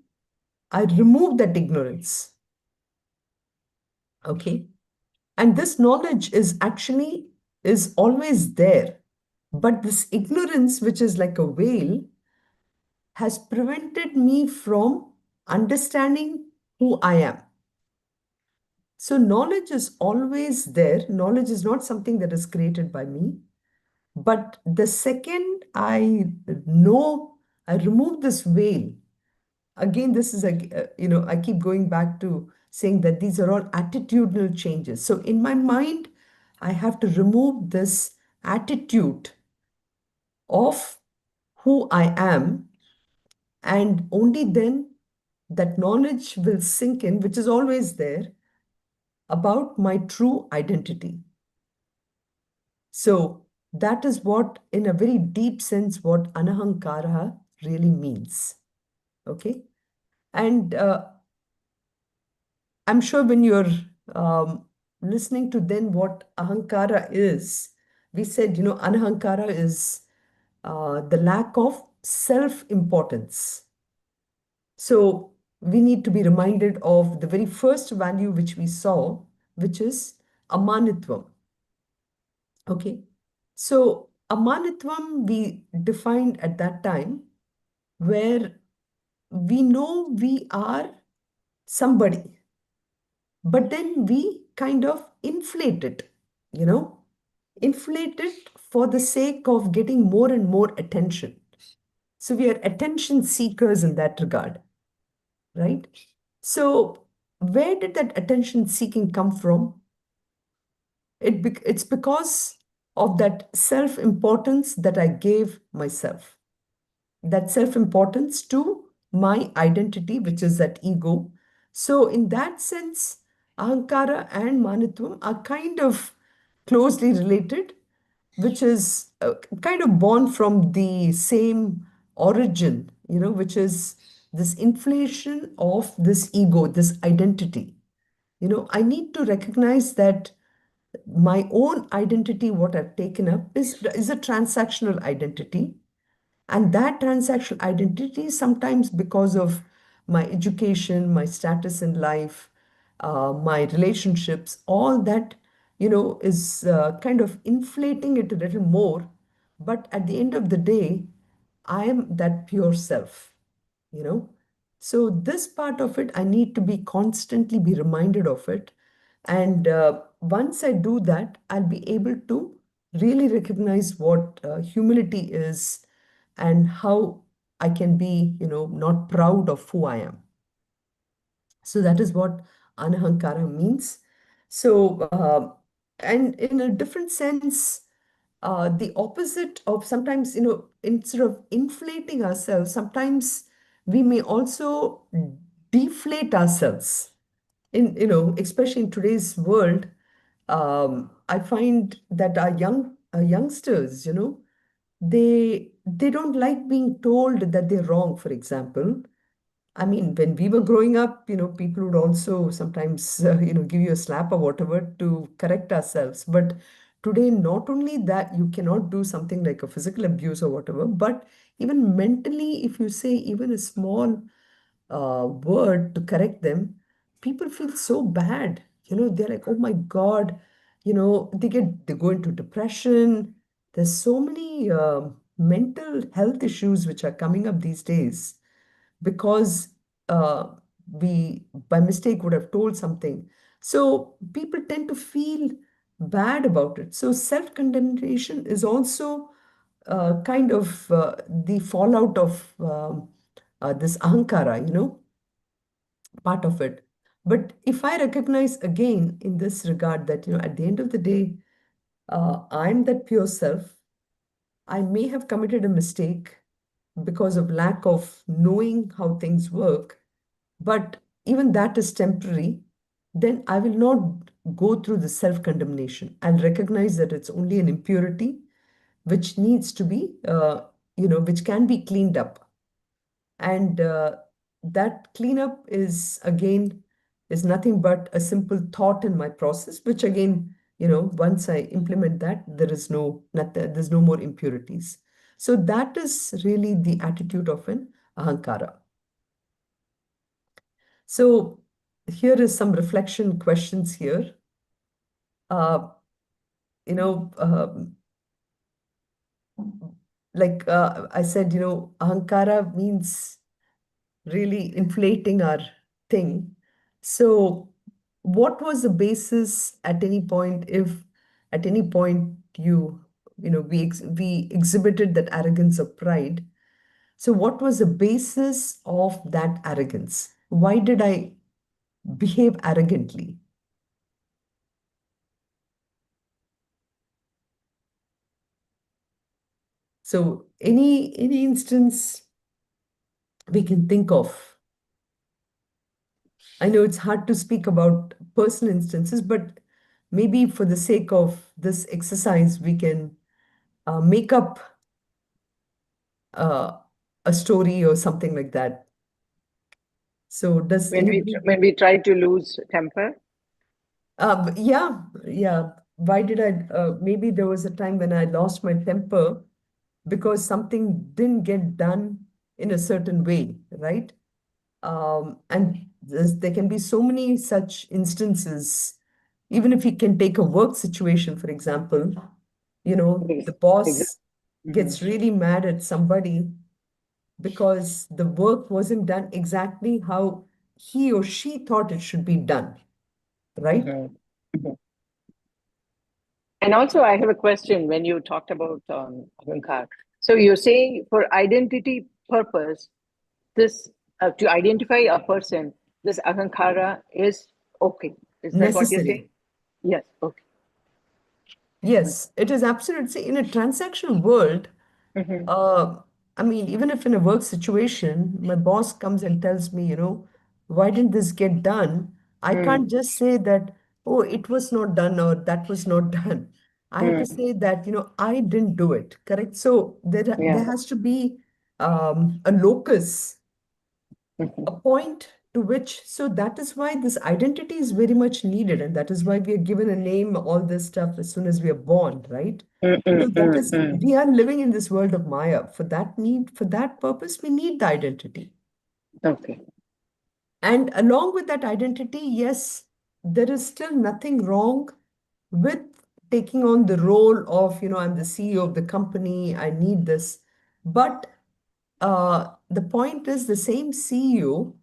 I remove that ignorance. Okay. And this knowledge is always there. But this ignorance, which is like a veil, has prevented me from understanding who I am. So knowledge is always there. Knowledge is not something that is created by me. But the second I know, I remove this veil, again, this is I keep going back to saying that these are all attitudinal changes. So in my mind, I have to remove this attitude of who I am, and only then that knowledge will sink in, which is always there, about my true identity. So that is what, in a very deep sense, what anahankara really means. Okay. And I'm sure when you're listening to then what ahankara is, we said, anahankara is the lack of self-importance. So we need to be reminded of the very first value which we saw, which is amanitvam. Okay. So amanitvam we defined at that time, where we know we are somebody, but then we kind of inflate it, inflate it for the sake of getting more and more attention. So we are attention seekers in that regard, right? So where did that attention seeking come from? It's because of that self-importance that I gave myself, that self-importance to my identity, which is that ego. So in that sense, ahankara and manitvam are kind of closely related, which is kind of born from the same origin, which is this inflation of this ego, this identity. I need to recognize that My own identity, what I've taken up, is a transactional identity. And that transactional identity, sometimes because of my education, my status in life, my relationships, all that, is kind of inflating it a little more. But at the end of the day, I am that pure self, you know. So this part of it, I need to be constantly be reminded of it. And once I do that, I'll be able to really recognize what humility is and how I can be, not proud of who I am. So that is what anahankara means. So, and in a different sense, the opposite of sometimes, instead of inflating ourselves, sometimes we may also deflate ourselves. Especially in today's world, I find that our youngsters, they don't like being told that they're wrong, for example. I mean, when we were growing up, people would also sometimes, give you a slap or whatever to correct ourselves. But today, not only that, you cannot do something like a physical abuse or whatever, but even mentally, if you say even a small word to correct them, people feel so bad. They're like, oh my God, they go into depression. There's so many mental health issues which are coming up these days because we by mistake would have told something. So people tend to feel bad about it. So self-condemnation is also kind of the fallout of this ahankara, part of it. But if I recognize again in this regard that, at the end of the day, I'm that pure self, I may have committed a mistake because of lack of knowing how things work, but even that is temporary, then I will not go through the self condemnation. I'll recognize that it's only an impurity which needs to be, which can be cleaned up. And that cleanup is again is nothing but a simple thought in my process, which again, once I implement that, there's no more impurities. So that is really the attitude of an ahankara. So here is some reflection questions here. Uh, you know, like I said, ahankara means really inflating our thing. So, what was the basis at any point, if at any point we exhibited that arrogance or pride? So, what was the basis of that arrogance? Why did I behave arrogantly? So, any instance we can think of. I know it's hard to speak about personal instances, but maybe for the sake of this exercise, we can make up uh, a story or something like that. So does anybody? When we try to lose temper. Yeah. Why did I? Maybe there was a time when I lost my temper because something didn't get done in a certain way, right? And there can be so many such instances. Even if you can take a work situation, for example, the boss Mhm. gets really mad at somebody because the work wasn't done exactly how he or she thought it should be done, right? Mhm. Mhm. And also, I have a question when you talked about ahankar. So you're saying for identity purpose, this to identify a person, this ahankara is okay. Is that what you're saying? Necessary. Yes. Okay. Yes, it is absolutely. See, in a transactional world, Mm-hmm. uh, I mean, even if in a work situation, my boss comes and tells me, why didn't this get done? I can't just say that, oh, it was not done or that was not done. I have to Mm-hmm. say that, I didn't do it, correct? So there Yeah. has to be a locus, Mm-hmm. a point to which, so that is why this identity is very much needed, and that is why we are given a name, all this stuff as soon as we are born, right? So that is, we are living in this world of Maya. For that need, for that purpose, we need the identity. Okay. And along with that identity, yes, there is still nothing wrong with taking on the role of, I'm the CEO of the company, I need this. But the point is, the same CEO,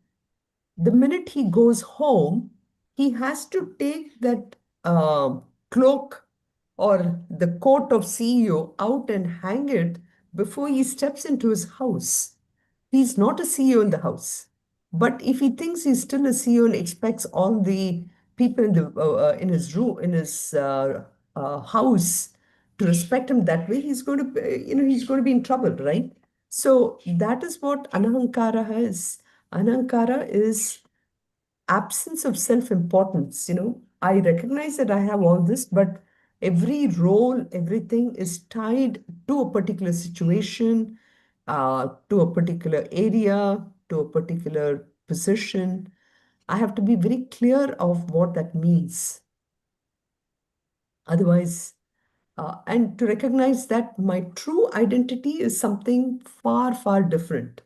the minute he goes home, he has to take that cloak or the coat of CEO out and hang it before he steps into his house. He's not a CEO in the house. But if he thinks he's still a CEO and expects all the people in his room, in his house to respect him that way, he's going to, he's going to be in trouble, right? So that is what anahankara is. Anahankara is absence of self-importance. I recognize that I have all this, but every role, everything is tied to a particular situation, to a particular area, to a particular position. I have to be very clear of what that means. Otherwise, and to recognize that my true identity is something far, far different.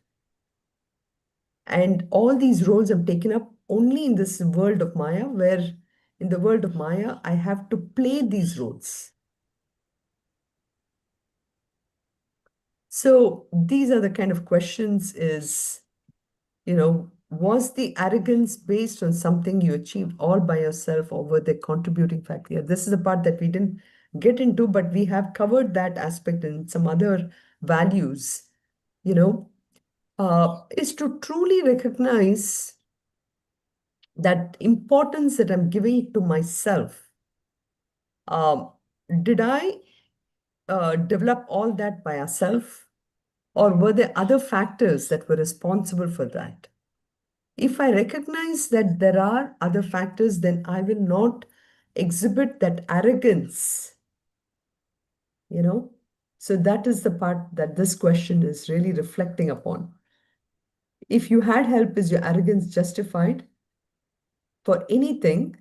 And all these roles I'm taken up only in this world of Maya, where in the world of Maya, I have to play these roles. So these are the kind of questions is, was the arrogance based on something you achieved all by yourself, or were they contributing factor? Yeah, this is the part that we didn't get into, but we have covered that aspect in some other values, is to truly recognize that importance that I'm giving to myself. Did I develop all that by ourselves, or were there other factors that were responsible for that? If I recognize that there are other factors, then I will not exhibit that arrogance, So that is the part that this question is really reflecting upon. If you had help, is your arrogance justified for anything?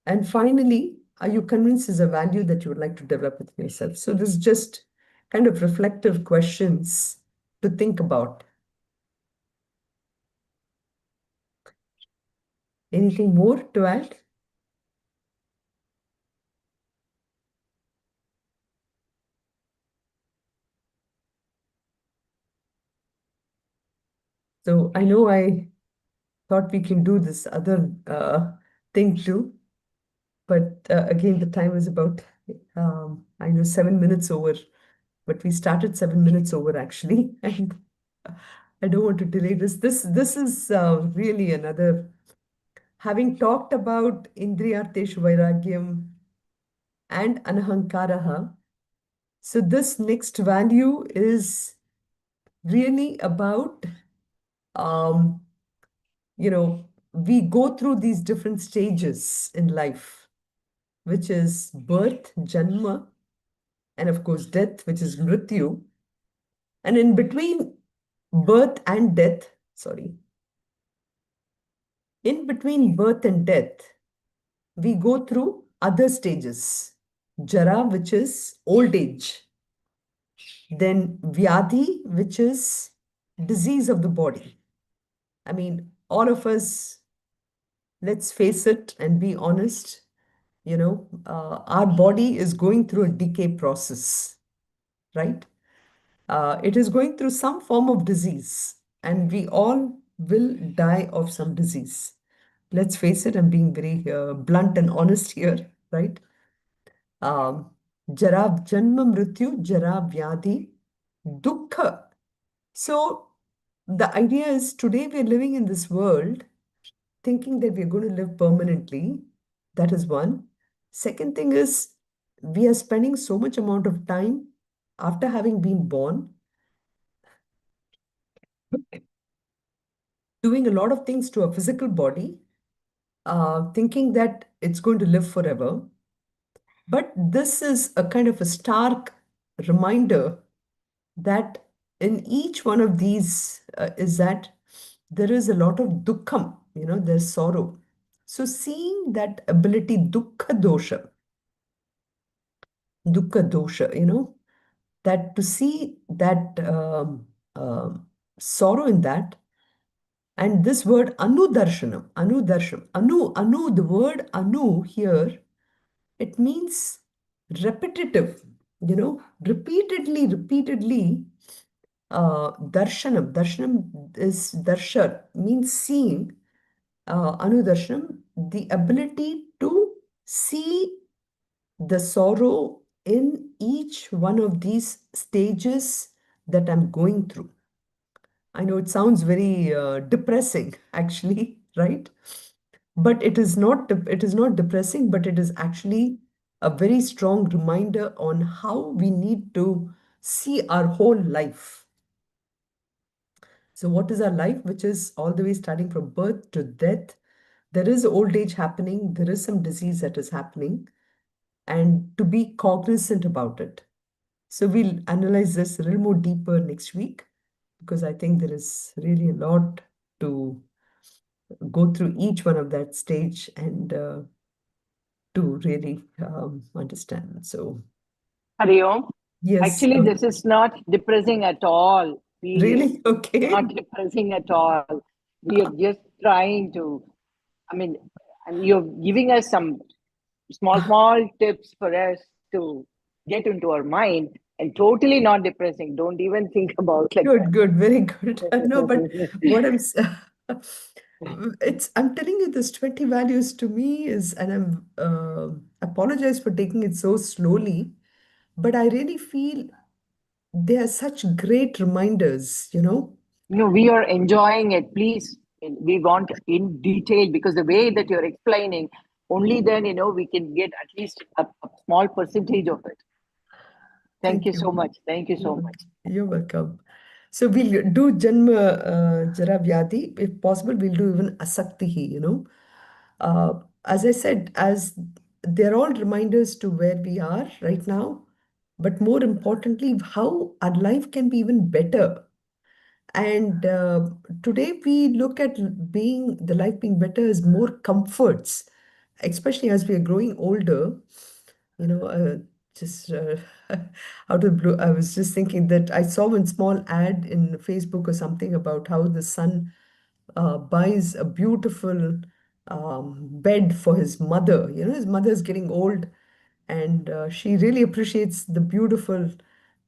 And finally, are you convinced is a value that you would like to develop within yourself? So this is just kind of reflective questions to think about. Anything more to add? So I know I thought we can do this other thing too, but again, the time is about, I know 7 minutes over, but we started 7 minutes over actually, and I don't want to delay this. This is really another, having talked about Indriyarteshu Vairagyam and Anahankaraha. So this next value is really about, we go through these different stages in life, which is birth, janma, and of course death, which is mrityu. And in between birth and death, in between birth and death, we go through other stages. Jara, which is old age. Then Vyadhi, which is disease of the body. I mean, all of us, let's face it and be honest, our body is going through a decay process, right? It is going through some form of disease, and we all will die of some disease. Let's face it, I'm being very blunt and honest here, right? Jara, Janma, Mrityu, Jara, Vyadhi, Dukkha. So the idea is today we're living in this world thinking that we're going to live permanently. That is one. Second thing is we are spending so much amount of time after having been born doing a lot of things to a physical body, thinking that it's going to live forever. But this is a kind of a stark reminder that in each one of these is that there is a lot of dukkham, there's sorrow. So seeing that ability, dukkha dosha, that to see that sorrow in that, and this word anu, the word anu here, it means repetitive, repeatedly. Darshanam is darshan, means seeing. Anudarshanam, the ability to see the sorrow in each one of these stages that I'm going through. I know it sounds very depressing, actually, right? But it is not depressing, but it is actually a very strong reminder on how we need to see our whole life. So, what is our life, which is all the way starting from birth to death? There is old age happening, there is some disease that is happening, and to be cognizant about it. So, we'll analyze this a little more deeper next week because I think there is really a lot to go through each one of that stage and to really understand. So, Hari Om. yes, Actually, this is not depressing at all. really? Not Okay. depressing at all. We are just trying to, I mean, and you're giving us some small tips for us to get into our mind, and totally not depressing. Don't even think about like Good, very good. No, but that. what I'm telling you, this 20 values to me is, and I'm apologize for taking it so slowly, but I really feel they are such great reminders. No, we are enjoying it. Please, we want in detail because the way that you're explaining, only then we can get at least a small percentage of it. Thank Thank you so you. much. Thank you so You're much. you're welcome. So we'll do Janma Jara Vyadhi. If possible, we'll do even Asaktihi. As I said, as they're all reminders to where we are right now, but more importantly, how our life can be even better. And today we look at the life being better as more comforts, especially as we are growing older. You know, just out of blue, I was just thinking that I saw one small ad in Facebook or something about how the son buys a beautiful bed for his mother. His mother is getting old, and she really appreciates the beautiful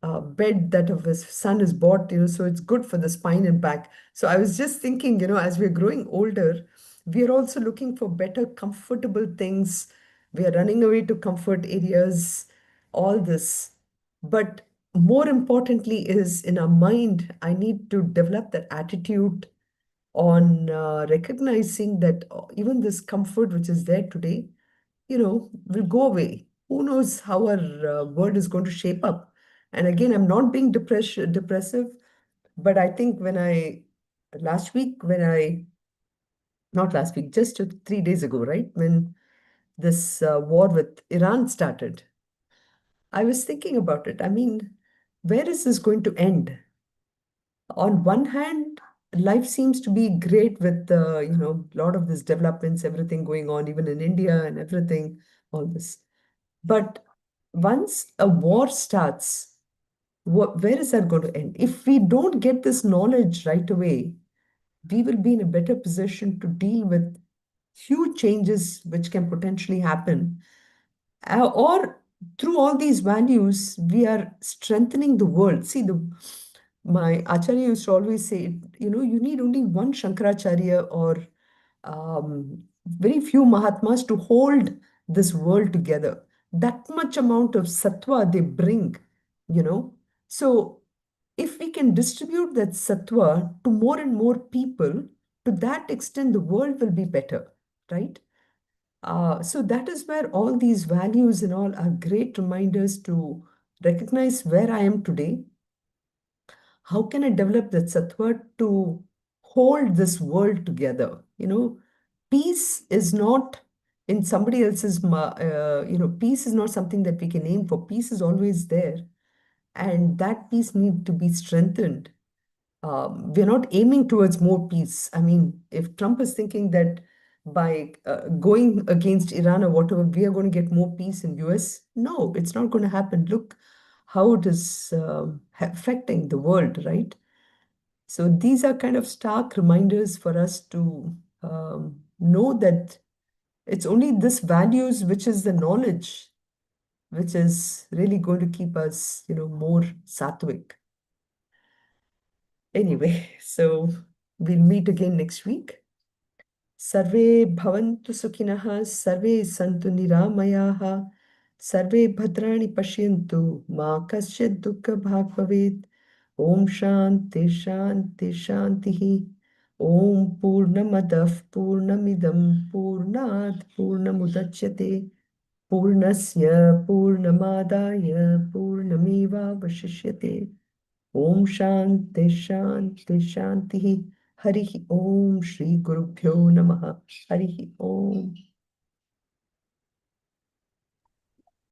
bed that of his son is bought. So it's good for the spine and back. So I was just thinking, as we're growing older, we are also looking for better, comfortable things. We are running away to comfort areas, all this. But more importantly is in our mind, I need to develop that attitude on recognizing that even this comfort which is there today, will go away. Who knows how our world is going to shape up? And again, I'm not being depressive, but I think last week, not last week, just 3 days ago, right? When this war with Iran started, I was thinking about it. I mean, where is this going to end? On one hand, life seems to be great with a lot of these developments, everything going on, even in India and everything, all this. But once a war starts, where is that going to end? If we don't get this knowledge right away, we will be in a better position to deal with huge changes which can potentially happen. Or through all these values, we are strengthening the world. See, my Acharya used to always say, you need only one Shankaracharya or very few Mahatmas to hold this world together. That much amount of sattva they bring, you know. So if we can distribute that sattva to more and more people, to that extent, the world will be better, right? So that is where all these values and all are great reminders to recognize where I am today. How can I develop that sattva to hold this world together? Peace is not in somebody else's, peace is not something that we can aim for. Peace is always there. And that peace needs to be strengthened. we're not aiming towards more peace. I mean, if Trump is thinking that by going against Iran or whatever, we are going to get more peace in US, no, it's not going to happen. Look how it is affecting the world, right? So these are kind of stark reminders for us to know that it's only this values, which is the knowledge, which is really going to keep us, more sattvic. Anyway, so we'll meet again next week. Sarve bhavantu sukhinah, sarve santu niramayaha, sarve bhadrani pashyantu, ma kasyat dukkha bhag bhavet. Om Shanti Shanti Shantihi. Om Purnamadav Purnamidam Purnat Purnamudachyate. Purnasya Purnamadaya Purnameva Vashishyate. Om Shanti Shanti Shantihi. Harihi Om Shri Gurubhyo Namaha. Harihi Om.